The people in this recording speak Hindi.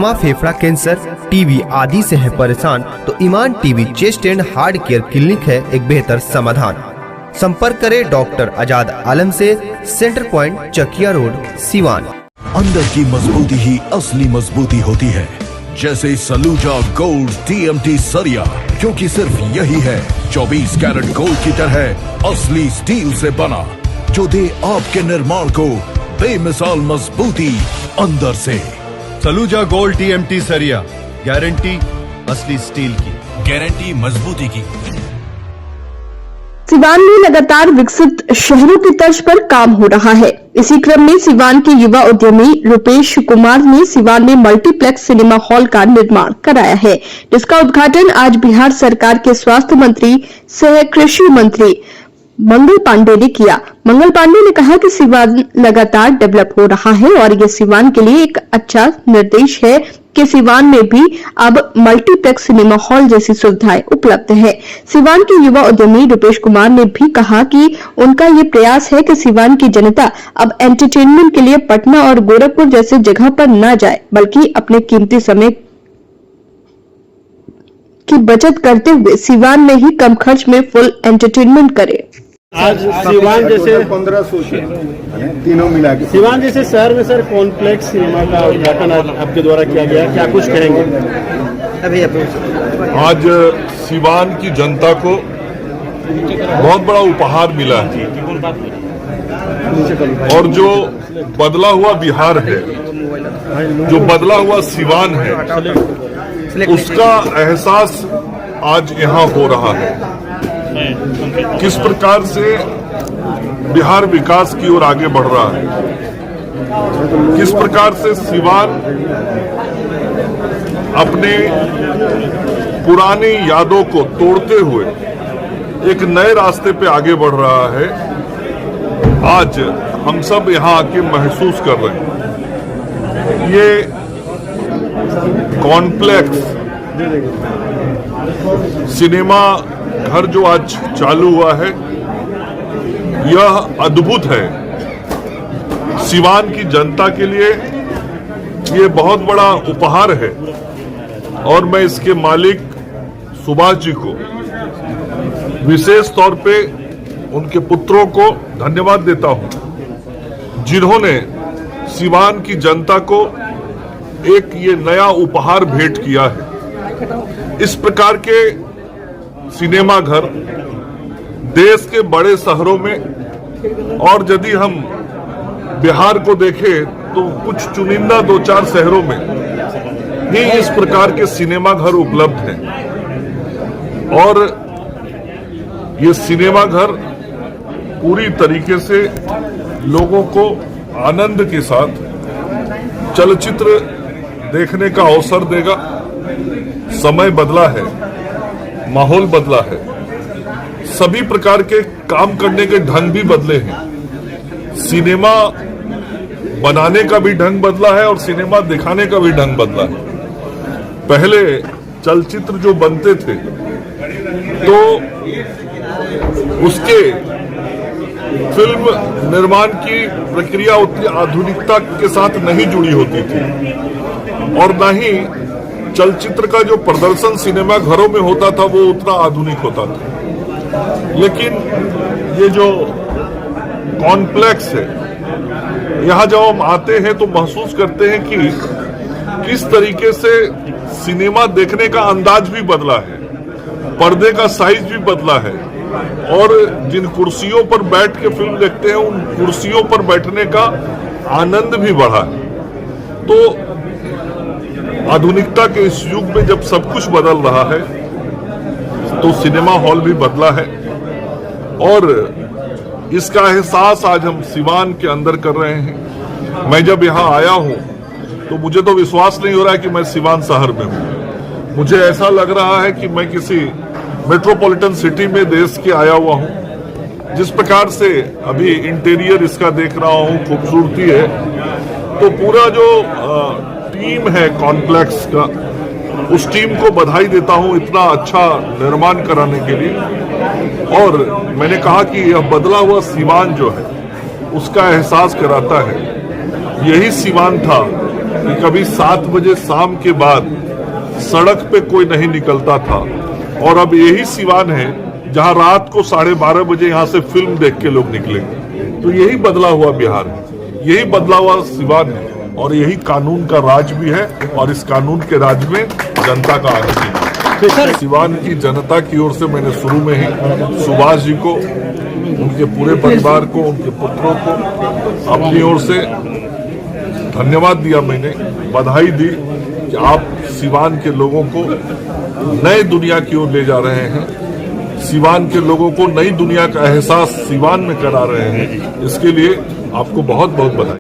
दमा, फेफड़ा कैंसर, टीबी आदि से है परेशान तो Iman TB chest and heart care clinic है एक बेहतर समाधान। संपर्क करें डॉक्टर आजाद आलम से, centre point, Chakiya road, Siwan. अंदर की मजबूती ही असली मजबूती होती है, जैसे सलूजा गोल्ड TMT सरिया, क्योंकि सिर्फ यही है 24 कैरेट गोल्ड की तरह असली स्टील से बना, जो दे आपके निर्माण को बेमिसाल मजबूती अंदर से। सलूजा गोल्ड TMT सरिया, गारंटी असली स्टील की, गारंटी मजबूती की। सिवान में लगातार विकसित शहरों की तर्ज पर काम हो रहा है। इसी क्रम में सिवान के युवा उद्यमी रूपेश कुमार ने सिवान में मल्टीप्लेक्स सिनेमा हॉल का निर्माण कराया है, जिसका उद्घाटन आज बिहार सरकार के स्वास्थ्य मंत्री सह कृषि मंत्री मंगल पांडे ने किया। मंगल पांडे ने कहा कि सिवान लगातार डेवलप हो रहा है और ये सिवान के लिए एक अच्छा निर्देश है कि सिवान में भी अब मल्टीप्लेक्स सिनेमा हॉल जैसी सुविधाएं उपलब्ध है। सिवान के युवा उद्यमी रूपेश कुमार ने भी कहा कि उनका ये प्रयास है कि सिवान की जनता अब एंटरटेनमेंट के लिए पटना और गोरखपुर जैसे जगह पर न जाए, बल्कि अपने कीमती समय की बचत करते हुए सिवान में ही कम खर्च में फुल एंटरटेनमेंट करे। आज सिवान जैसे 1500 तीनों मिला के सिवान जैसे शहर में सर कॉम्प्लेक्स सिनेमा का उद्घाटन आपके द्वारा किया गया, क्या कुछ कहेंगे? आज सिवान की जनता को बहुत बड़ा उपहार मिला है और जो बदला हुआ बिहार है, जो बदला हुआ सिवान है, उसका एहसास आज यहाँ हो रहा है। किस प्रकार से बिहार विकास की ओर आगे बढ़ रहा है, किस प्रकार से सिवान अपने पुरानी यादों को तोड़ते हुए एक नए रास्ते पे आगे बढ़ रहा है, आज हम सब यहाँ आके महसूस कर रहे हैं। ये कॉम्प्लेक्स सिनेमा घर जो आज चालू हुआ है, यह अद्भुत है। सिवान की जनता के लिए ये बहुत बड़ा उपहार है और मैं इसके मालिक सुभाष जी को विशेष तौर पे उनके पुत्रों को धन्यवाद देता हूं, जिन्होंने सिवान की जनता को एक ये नया उपहार भेंट किया है। इस प्रकार के सिनेमा घर देश के बड़े शहरों में, और यदि हम बिहार को देखें तो कुछ चुनिंदा 2-4 शहरों में ही इस प्रकार के सिनेमा घर उपलब्ध हैं। और ये सिनेमा घर पूरी तरीके से लोगों को आनंद के साथ चलचित्र देखने का अवसर देगा। समय बदला है, माहौल बदला है, सभी प्रकार के काम करने के ढंग भी बदले हैं। सिनेमा बनाने का भी ढंग बदला है और सिनेमा दिखाने का भी ढंग बदला है। पहले चलचित्र जो बनते थे तो उसके फिल्म निर्माण की प्रक्रिया उतनी आधुनिकता के साथ नहीं जुड़ी होती थी और न ही चलचित्र का जो प्रदर्शन सिनेमा घरों में होता था वो उतना आधुनिक होता था। लेकिन ये जो कॉम्प्लेक्स है, यहाँ जब हम आते हैं तो महसूस करते हैं कि किस तरीके से सिनेमा देखने का अंदाज भी बदला है, पर्दे का साइज भी बदला है और जिन कुर्सियों पर बैठ के फिल्म देखते हैं उन कुर्सियों पर बैठने का आनंद भी बढ़ा है। तो आधुनिकता के इस युग में जब सब कुछ बदल रहा है तो सिनेमा हॉल भी बदला है और इसका एहसास आज हम सिवान के अंदर कर रहे हैं। मैं जब यहाँ आया हूँ तो मुझे तो विश्वास नहीं हो रहा है कि मैं सिवान शहर में हूँ। मुझे ऐसा लग रहा है कि मैं किसी मेट्रोपॉलिटन सिटी में देश के आया हुआ हूँ। जिस प्रकार से अभी इंटीरियर इसका देख रहा हूँ, खूबसूरती है, तो पूरा जो टीम है कॉम्प्लेक्स का, उस टीम को बधाई देता हूं इतना अच्छा निर्माण कराने के लिए। और मैंने कहा कि यह बदला हुआ सिवान जो है उसका एहसास कराता है। यही सिवान था कि कभी 7 बजे शाम के बाद सड़क पे कोई नहीं निकलता था, और अब यही सिवान है जहां रात को 12:30 बजे यहां से फिल्म देख के लोग निकलेंगे। तो यही बदला हुआ बिहार है, यही बदला हुआ सिवान है, और यही कानून का राज भी है, और इस कानून के राज में जनता का आनंद है। सिवान की जनता की ओर से मैंने शुरू में ही सुभाष जी को, उनके पूरे परिवार को, उनके पुत्रों को अपनी ओर से धन्यवाद दिया, मैंने बधाई दी कि आप सिवान के लोगों को नए दुनिया की ओर ले जा रहे हैं, सिवान के लोगों को नई दुनिया का एहसास सिवान में करा रहे हैं। इसके लिए आपको बहुत बहुत बधाई।